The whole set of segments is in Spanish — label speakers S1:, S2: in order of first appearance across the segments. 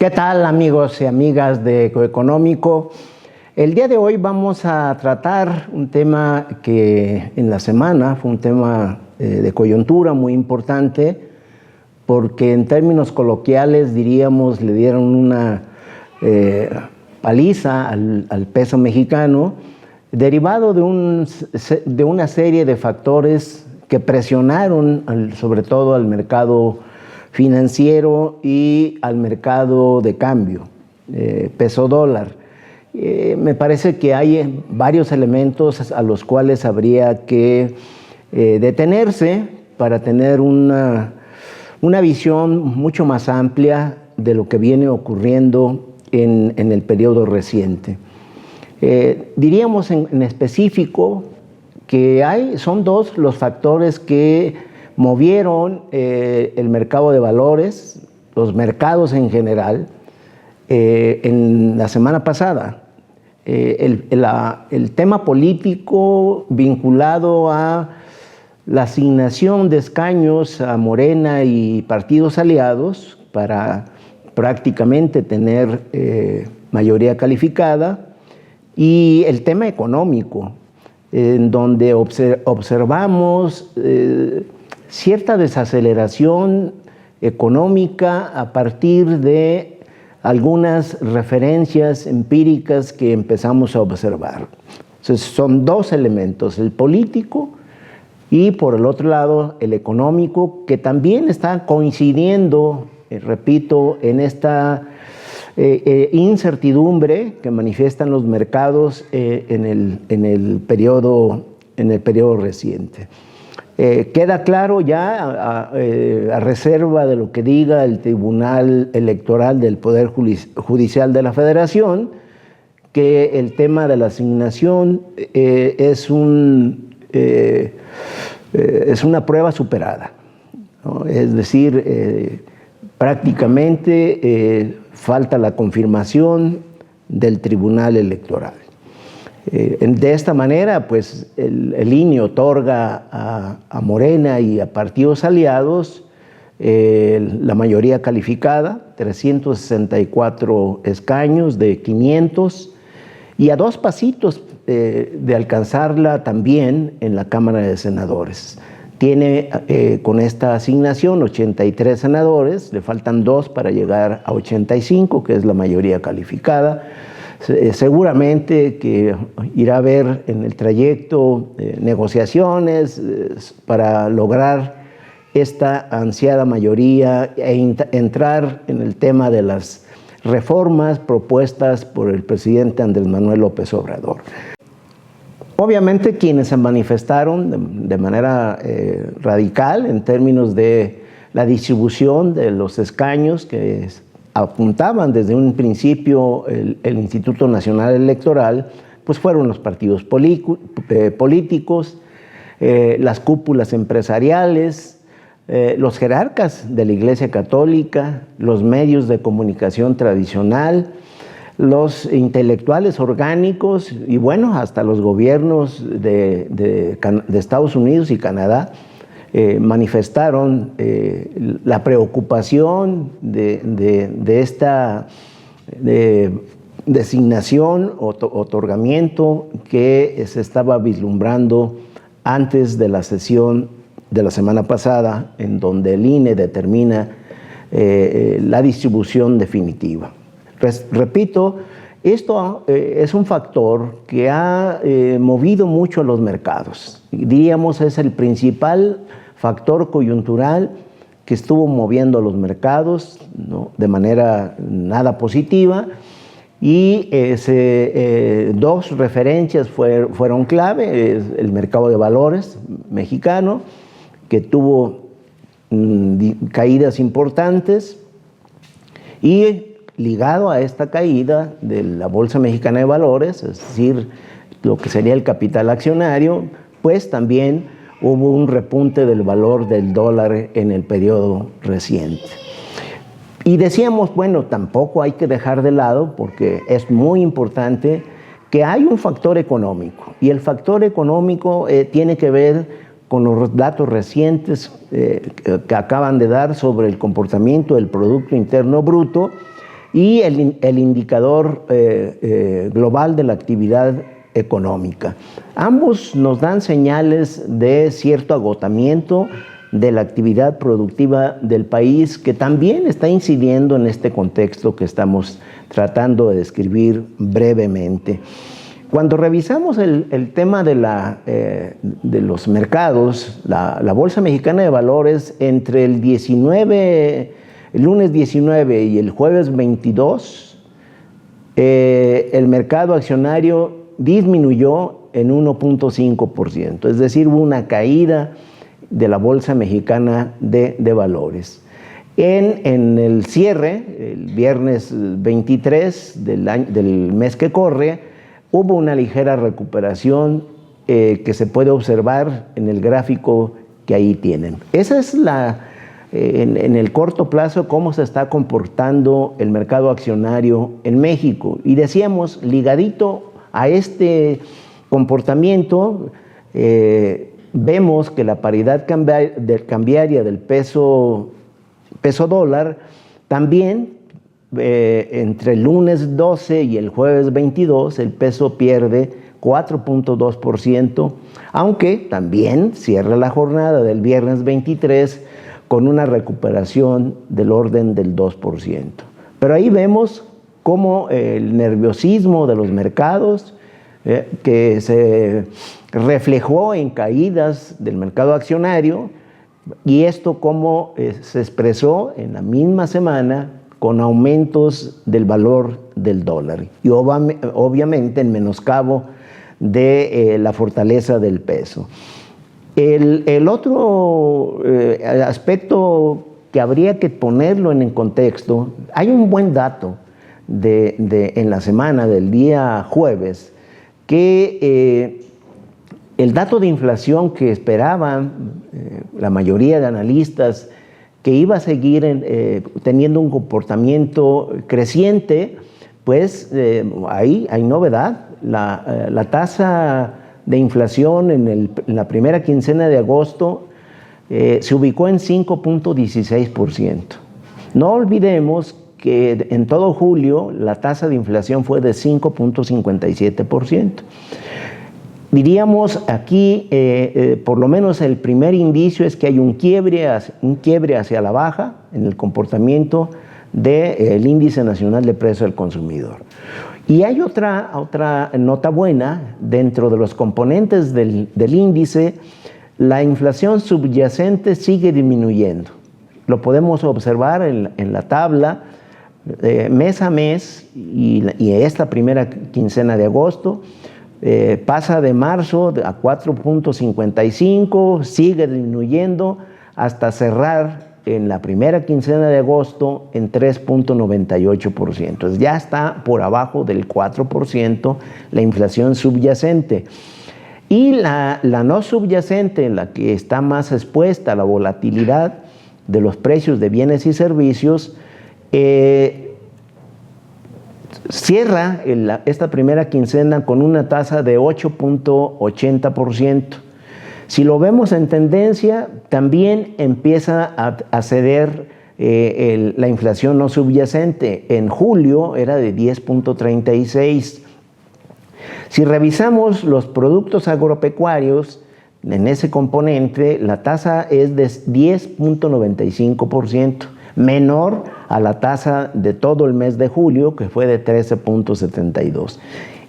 S1: ¿Qué tal, amigos y amigas de Ecoeconómico? El día de hoy vamos a tratar un tema que en la semana fue un tema de coyuntura muy importante, porque en términos coloquiales diríamos le dieron una paliza al peso mexicano, derivado de una serie de factores que presionaron sobre todo al mercado financiero y al mercado de cambio, peso dólar. Me parece que hay varios elementos a los cuales habría que detenerse para tener una visión mucho más amplia de lo que viene ocurriendo en el periodo reciente. Diríamos en específico que son dos los factores que movieron el mercado de valores, los mercados en general, en la semana pasada. El tema político vinculado a la asignación de escaños a Morena y partidos aliados para prácticamente tener mayoría calificada, y el tema económico, en donde observamos cierta desaceleración económica a partir de algunas referencias empíricas que empezamos a observar. Entonces, son dos elementos, el político y por el otro lado el económico, que también está coincidiendo, repito, en esta incertidumbre que manifiestan los mercados en el periodo reciente. Queda claro ya, a reserva de lo que diga el Tribunal Electoral del Poder Judicial de la Federación, que el tema de la asignación es una prueba superada, ¿no? Es decir, prácticamente falta la confirmación del Tribunal Electoral. De esta manera, pues el INE otorga a Morena y a partidos aliados la mayoría calificada, 364 escaños de 500, y a dos pasitos de alcanzarla también en la Cámara de Senadores. Tiene con esta asignación 83 senadores, le faltan 2 para llegar a 85, que es la mayoría calificada. Seguramente que irá a haber en el trayecto negociaciones para lograr esta ansiada mayoría e entrar en el tema de las reformas propuestas por el presidente Andrés Manuel López Obrador. Obviamente quienes se manifestaron de manera radical en términos de la distribución de los escaños que apuntaban desde un principio el Instituto Nacional Electoral, pues fueron los partidos políticos, las cúpulas empresariales, los jerarcas de la Iglesia Católica, los medios de comunicación tradicional, los intelectuales orgánicos y bueno, hasta los gobiernos de Estados Unidos y Canadá manifestaron la preocupación de esta designación o otorgamiento que se estaba vislumbrando antes de la sesión de la semana pasada, en donde el INE determina la distribución definitiva. Repito, esto es un factor que ha movido mucho a los mercados. Diríamos, es el principal factor coyuntural que estuvo moviendo a los mercados, ¿no?, de manera nada positiva, y dos referencias fueron clave: el mercado de valores mexicano, que tuvo caídas importantes, y ligado a esta caída de la Bolsa Mexicana de Valores, es decir, lo que sería el capital accionario, pues también hubo un repunte del valor del dólar en el periodo reciente. Y decíamos, bueno, tampoco hay que dejar de lado, porque es muy importante, que hay un factor económico, y el factor económico tiene que ver con los datos recientes que acaban de dar sobre el comportamiento del Producto Interno Bruto, y el indicador global de la actividad económica. Ambos nos dan señales de cierto agotamiento de la actividad productiva del país, que también está incidiendo en este contexto que estamos tratando de describir brevemente. Cuando revisamos el tema de los mercados, la Bolsa Mexicana de Valores, entre el lunes 19 y el jueves 22, el mercado accionario disminuyó en 1.5%, es decir, hubo una caída de la Bolsa Mexicana de Valores. En el cierre, el viernes 23 del mes que corre, hubo una ligera recuperación que se puede observar en el gráfico que ahí tienen. Esa es en el corto plazo cómo se está comportando el mercado accionario en México. Y decíamos, ligadito a este comportamiento, vemos que la paridad cambiaria del peso dólar también, entre el lunes 12 y el jueves 22, el peso pierde 4.2%, aunque también cierra la jornada del viernes 23 con una recuperación del orden del 2%. Pero ahí vemos cómo el nerviosismo de los mercados, que se reflejó en caídas del mercado accionario, y esto cómo se expresó en la misma semana con aumentos del valor del dólar y obviamente en menoscabo de la fortaleza del peso. El otro aspecto que habría que ponerlo en el contexto, hay un buen dato en la semana del día jueves, que el dato de inflación que esperaban la mayoría de analistas, que iba a seguir teniendo un comportamiento creciente, pues ahí hay novedad. La tasa de inflación en la primera quincena de agosto se ubicó en 5.16%. No olvidemos que en todo julio la tasa de inflación fue de 5.57%. Diríamos aquí, por lo menos el primer indicio es que hay un quiebre hacia la baja en el comportamiento del Índice Nacional de Precios del Consumidor. Y hay otra nota buena: dentro de los componentes del índice, la inflación subyacente sigue disminuyendo. Lo podemos observar en la tabla mes a mes, y esta primera quincena de agosto pasa de marzo a 4.55, sigue disminuyendo hasta cerrar en la primera quincena de agosto en 3.98%. Entonces ya está por abajo del 4% la inflación subyacente. Y la no subyacente, la que está más expuesta a la volatilidad de los precios de bienes y servicios, cierra esta primera quincena con una tasa de 8.80%. Si lo vemos en tendencia, también empieza a ceder la inflación no subyacente. En julio era de 10.36%. Si revisamos los productos agropecuarios, en ese componente la tasa es de 10.95%, menor a la tasa de todo el mes de julio, que fue de 13.72%.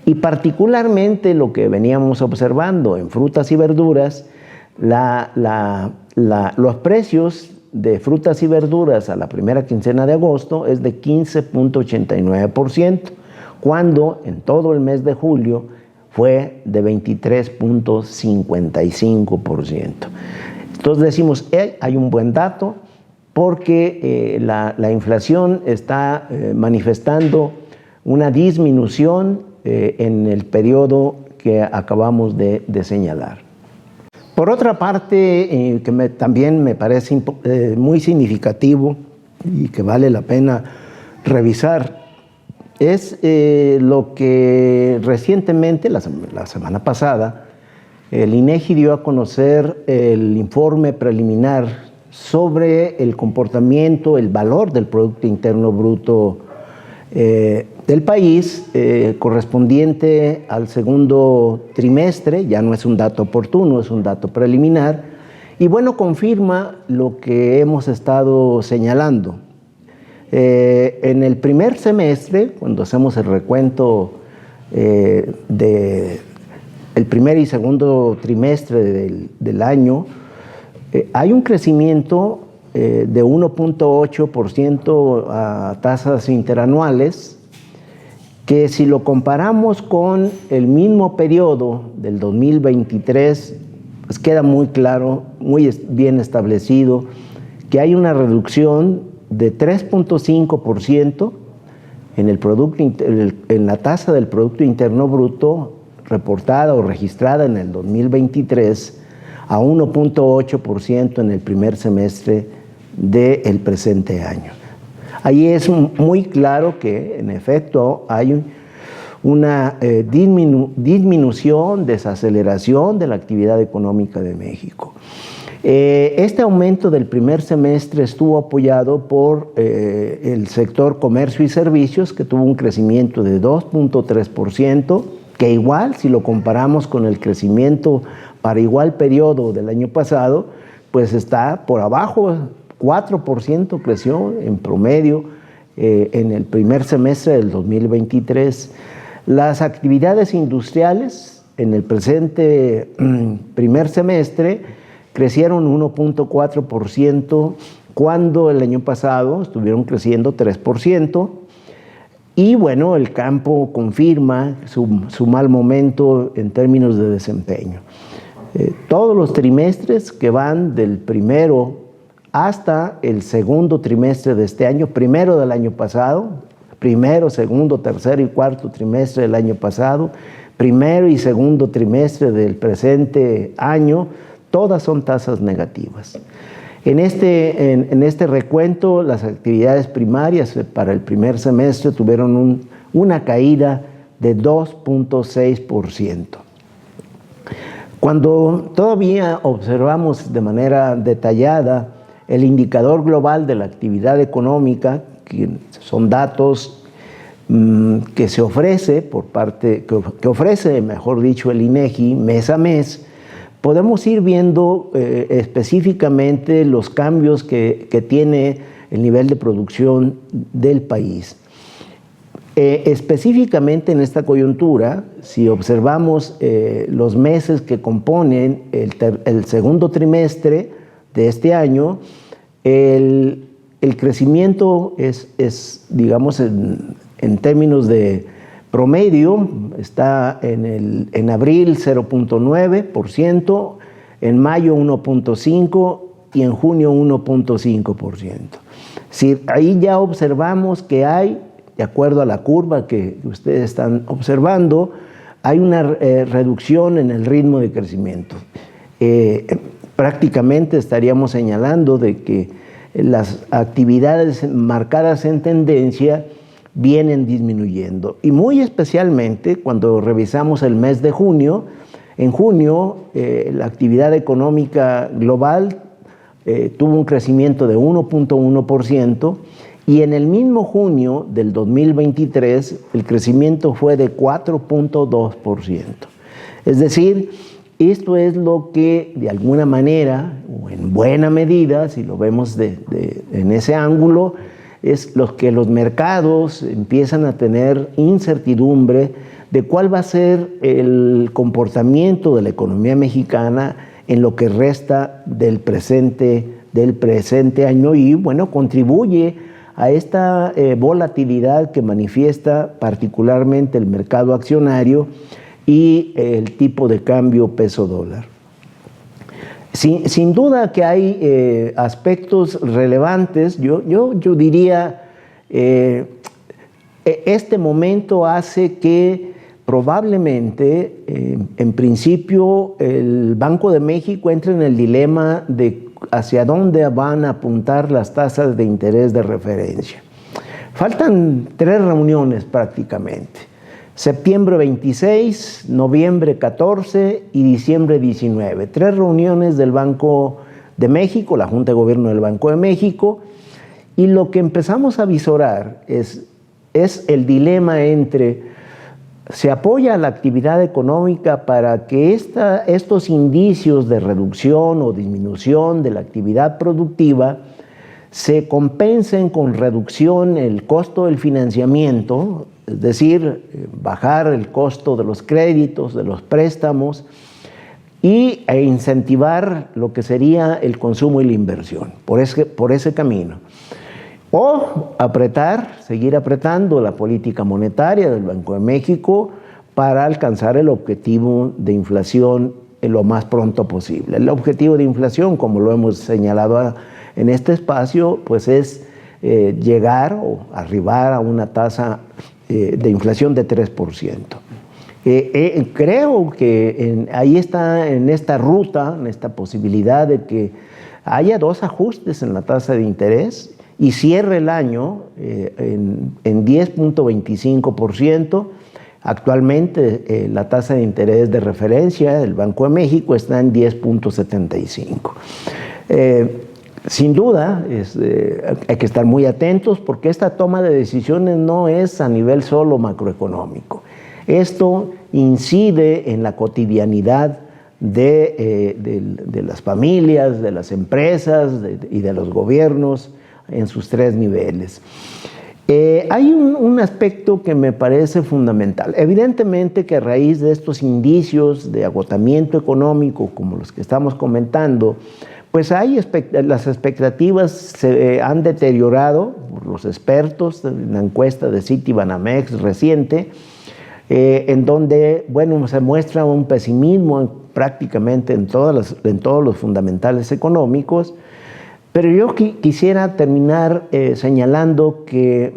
S1: Y particularmente lo que veníamos observando en frutas y verduras, los precios de frutas y verduras a la primera quincena de agosto es de 15.89%, cuando en todo el mes de julio fue de 23.55%. Entonces decimos, hay un buen dato, porque la inflación está manifestando una disminución en el periodo que acabamos de señalar. Por otra parte, que también me parece muy significativo y que vale la pena revisar, es lo que recientemente, la semana pasada, el INEGI dio a conocer el informe preliminar sobre el comportamiento, el valor del Producto Interno Bruto del país, correspondiente al segundo trimestre. Ya no es un dato oportuno, es un dato preliminar, y bueno, confirma lo que hemos estado señalando. En el primer semestre, cuando hacemos el recuento del primer y segundo trimestre del año, hay un crecimiento de 1.8% a tasas interanuales, que si lo comparamos con el mismo periodo del 2023, pues queda muy claro, muy bien establecido, que hay una reducción de 3.5% en la tasa del Producto Interno Bruto reportada o registrada en el 2023 a 1.8% en el primer semestre del presente año. Ahí es muy claro que, en efecto, hay una disminución, desaceleración de la actividad económica de México. Este aumento del primer semestre estuvo apoyado por el sector comercio y servicios, que tuvo un crecimiento de 2.3%, que igual, si lo comparamos con el crecimiento para igual periodo del año pasado, pues está por abajo. 4% creció en promedio en el primer semestre del 2023. Las actividades industriales en el presente primer semestre crecieron 1.4%, cuando el año pasado estuvieron creciendo 3%. Y bueno, el campo confirma su mal momento en términos de desempeño. Todos los trimestres que van del primero hasta el segundo trimestre de este año, primero del año pasado, primero, segundo, tercero y cuarto trimestre del año pasado, primero y segundo trimestre del presente año, todas son tasas negativas. En este recuento, las actividades primarias para el primer semestre tuvieron una caída de 2.6%. Cuando todavía observamos de manera detallada el indicador global de la actividad económica, que son datos que se ofrece que ofrece, mejor dicho, el INEGI mes a mes, podemos ir viendo específicamente los cambios que tiene el nivel de producción del país. Específicamente en esta coyuntura, si observamos los meses que componen el segundo trimestre de este año, el crecimiento es digamos, en términos de promedio, está en abril 0.9%, en mayo 1.5% y en junio 1.5%. Si ahí ya observamos que hay, de acuerdo a la curva que ustedes están observando, hay una reducción en el ritmo de crecimiento. Prácticamente estaríamos señalando de que las actividades marcadas en tendencia vienen disminuyendo, y muy especialmente cuando revisamos el mes de junio. En junio la actividad económica global tuvo un crecimiento de 1.1%, y en el mismo junio del 2023 el crecimiento fue de 4.2%. Es decir, esto es lo que de alguna manera, o en buena medida, si lo vemos en ese ángulo, es lo que los mercados empiezan a tener incertidumbre de cuál va a ser el comportamiento de la economía mexicana en lo que resta del presente año, y bueno, contribuye a esta volatilidad que manifiesta particularmente el mercado accionario y el tipo de cambio peso-dólar. Sin duda que hay aspectos relevantes. Yo diría, este momento hace que probablemente, en principio, el Banco de México entre en el dilema de hacia dónde van a apuntar las tasas de interés de referencia. Faltan 3 reuniones prácticamente: septiembre 26, noviembre 14 y diciembre 19. 3 reuniones del Banco de México, la Junta de Gobierno del Banco de México, y lo que empezamos a visorar es es el dilema entre se apoya a la actividad económica para que estos indicios de reducción o disminución de la actividad productiva se compensen con reducción en el costo del financiamiento, es decir, bajar el costo de los créditos, de los préstamos, e incentivar lo que sería el consumo y la inversión, por ese camino. O seguir apretando la política monetaria del Banco de México para alcanzar el objetivo de inflación lo más pronto posible. El objetivo de inflación, como lo hemos señalado en este espacio, pues es llegar o arribar a una tasa de inflación de 3%. Creo que ahí está, en esta ruta, en esta posibilidad de que haya 2 ajustes en la tasa de interés y cierre el año en 10.25%. Actualmente la tasa de interés de referencia del Banco de México está en 10.75%. Sin duda, hay que estar muy atentos porque esta toma de decisiones no es a nivel solo macroeconómico. Esto incide en la cotidianidad de las familias, de las empresas y de los gobiernos en sus 3 niveles. Hay un aspecto que me parece fundamental. Evidentemente que a raíz de estos indicios de agotamiento económico, como los que estamos comentando, pues las expectativas se han deteriorado por los expertos en la encuesta de Citibanamex reciente, en donde, bueno, se muestra un pesimismo prácticamente en todos los fundamentales económicos. Pero yo quisiera terminar señalando que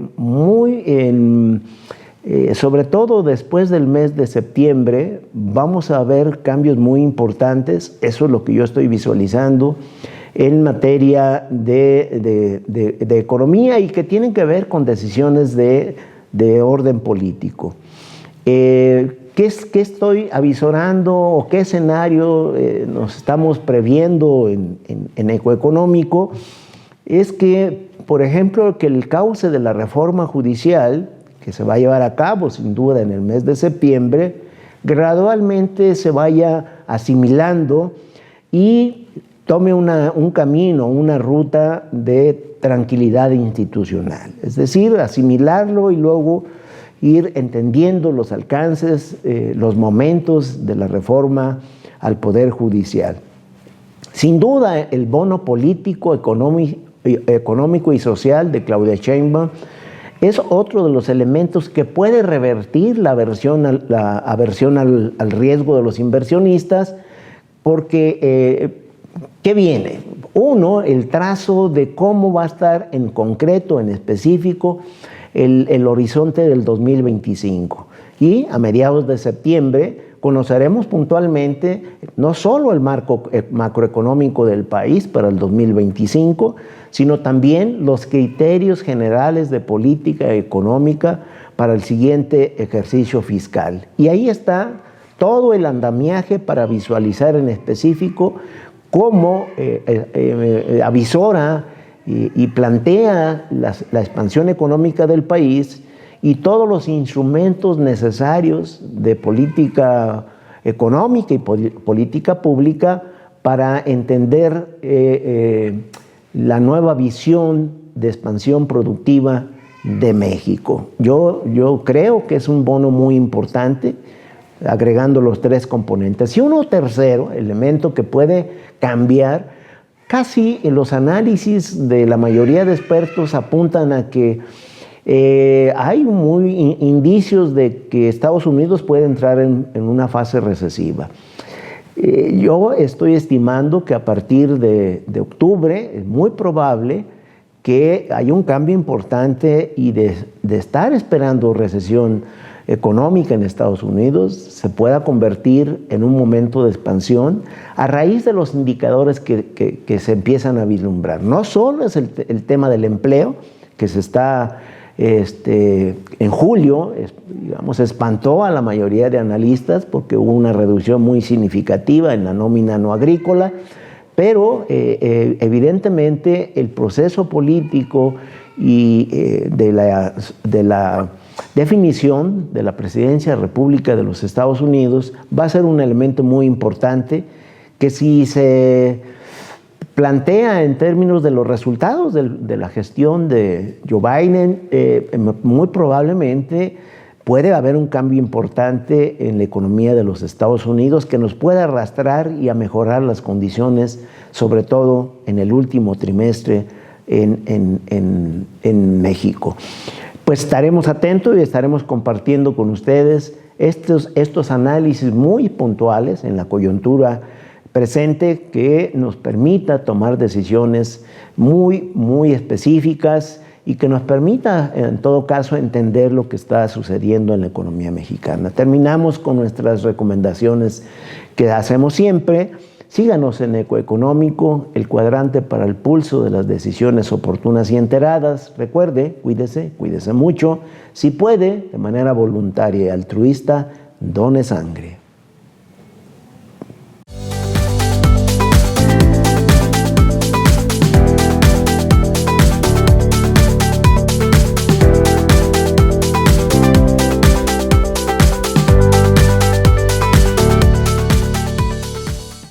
S1: sobre todo después del mes de septiembre vamos a ver cambios muy importantes, eso es lo que yo estoy visualizando en materia de economía y que tienen que ver con decisiones de orden político. ¿Qué estoy avisorando o qué escenario nos estamos previendo en ecoeconómico? Es que, por ejemplo, que el cauce de la reforma judicial, que se va a llevar a cabo sin duda en el mes de septiembre, gradualmente se vaya asimilando y tome un camino, una ruta de tranquilidad institucional. Es decir, asimilarlo y luego ir entendiendo los alcances, los momentos de la reforma al Poder Judicial. Sin duda, el bono político, económico y social de Claudia Sheinbaum es otro de los elementos que puede revertir la aversión al riesgo de los inversionistas, porque ¿qué viene? Uno, el trazo de cómo va a estar en concreto, en específico, el horizonte del 2025. Y a mediados de septiembre conoceremos puntualmente no solo el marco macroeconómico del país para el 2025, sino también los criterios generales de política económica para el siguiente ejercicio fiscal. Y ahí está todo el andamiaje para visualizar en específico cómo avisora y plantea la expansión económica del país y todos los instrumentos necesarios de política económica y política pública para entender la nueva visión de expansión productiva de México. Yo creo que es un bono muy importante, agregando los 3 componentes. Y uno tercero, elemento que puede cambiar. Casi los análisis de la mayoría de expertos apuntan a que hay indicios de que Estados Unidos puede entrar en una fase recesiva. Yo estoy estimando que a partir de octubre es muy probable que haya un cambio importante y de estar esperando recesión económica en Estados Unidos se pueda convertir en un momento de expansión a raíz de los indicadores que se empiezan a vislumbrar. No solo es el tema del empleo, que se está en julio, espantó a la mayoría de analistas porque hubo una reducción muy significativa en la nómina no agrícola, pero evidentemente el proceso político y de la definición de la Presidencia de la República de los Estados Unidos va a ser un elemento muy importante que, si se plantea en términos de los resultados de la gestión de Joe Biden, muy probablemente puede haber un cambio importante en la economía de los Estados Unidos que nos pueda arrastrar y a mejorar las condiciones, sobre todo en el último trimestre en México. Pues estaremos atentos y estaremos compartiendo con ustedes estos análisis muy puntuales en la coyuntura presente que nos permita tomar decisiones muy específicas y que nos permita, en todo caso, entender lo que está sucediendo en la economía mexicana. Terminamos con nuestras recomendaciones que hacemos siempre. Síganos en Ecoeconómico, el cuadrante para el pulso de las decisiones oportunas y enteradas. Recuerde, cuídese mucho. Si puede, de manera voluntaria y altruista, done sangre.